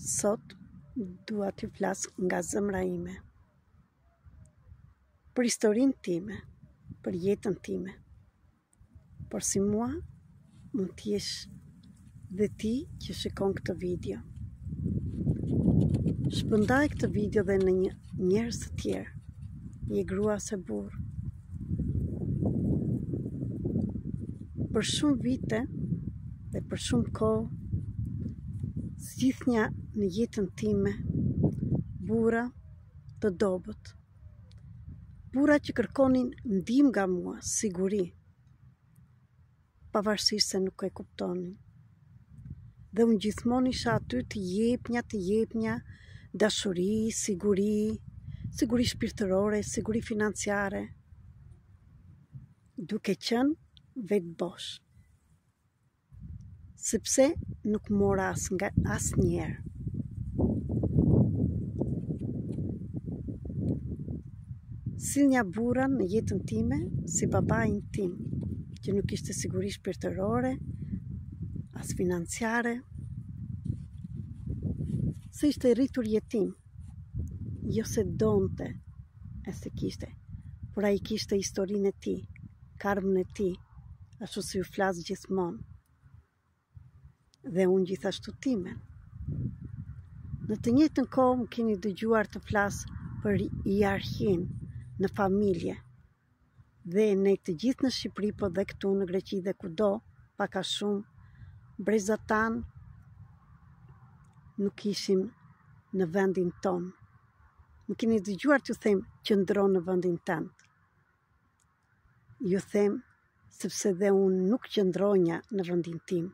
Sot dua t'ju flas nga zemra ime, për historinë time, për jetën time, por si mua mund t'jesh dhe ti që shikon këtë video. Shpëndaj këtë video dhe në njerëz të tjerë, je grua se burr. Për shumë vite dhe për shumë kohë, zgjidhnja në jetën time burra të dobët, burra që kërkonin ndihmë nga mua, siguri, pavarësisht se nuk e kuptonin. Dhe unë gjithmonë isha aty të jepnja dashuri, siguri shpirtërore, siguri financiare, duke qenë vetë bosh. Sepse nuk mora asnjëherë. Sillnja burran në jetën time si babain tim, që nuk ishte siguri shpirtërore, as financiare, se ishte rritur jetim, jo se donte e se kishte, por ai kishte historinë e tij, karmën e tij, ashtu si ju flas gjithmonë. Dhe unë gjithashtu timen. Në të njëjtën kohë më keni dëgjuar të flas për hierarkin në familje. Dhe ne të gjithë në Shqipëri, po dhe këtu në Greqi dhe kudo, pak a shumë, brezat tanë nuk ishim në vendin tonë. Më keni dëgjuar t'ju them qëndro në vendin tënd. Ju them sepse dhe unë nuk qëndronja në vendin tim,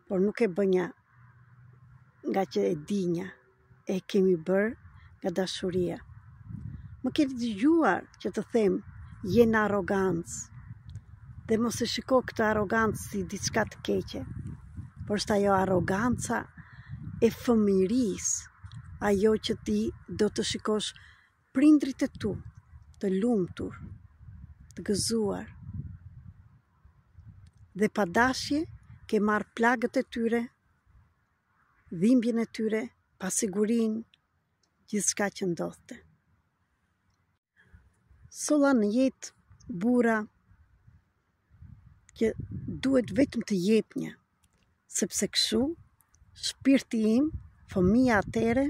por nuk e bënja nga që e dinja, e kemi bërë nga dashuria. Më keni dëgjuar që të them je në arrogancë, dhe mos e shiko këtë arrogancë si diçka të keqe, por është ajo arroganca e fëmirisë, ajo që ti do të shikosh prindrit e tu, të lumtur, të gëzuar, dhe pa dashje ke marrë plagët e tyre, dhimbjen e tyre, pasigurinë, gjithçka që ndodhte. Solla në jetë burra që duhet vetëm të jepnja, sepse kështu shpirti im, fëmia atere,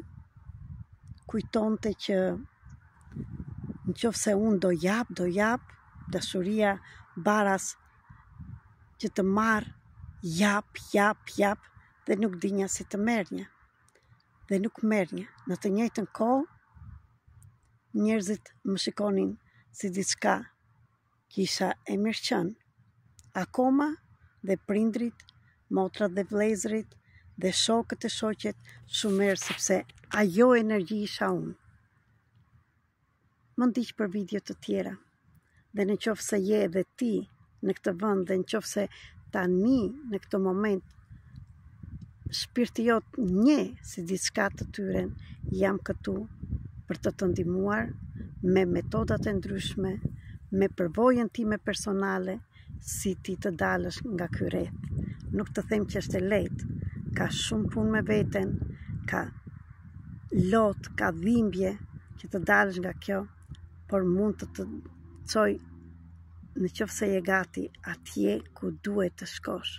kujtonte që nëse unë do jap, dashuria baras që të marr, jap, dhe nuk dinja si të merrnja. Dhe nuk merrnja. Në të njëjtën kohë, njerëzit më shikonin si diçka që isha e mirëqen. Akoma dhe prindrit, motrat dhe vëllezërit, dhe shokët e shoqet shumë mirë, sepse ajo energji isha unë. Më ndiq për video të tjera, dhe në qoftë se je edhe ti në këtë vend, dhe në qoftë se tani në këtë moment shpirti jot nje si diçka të tyren, jam këtu për të ndihmuar me metodat e ndryshme, me përvojën time personale, si ti të dalësh nga ky rreth. Nuk të them që është e lehtë, ka shumë punë me veten, ka lot, ka dhimbje që të dalësh nga kjo, por mund të çoj në qoftë se je gati atje ku duhet të shkosh.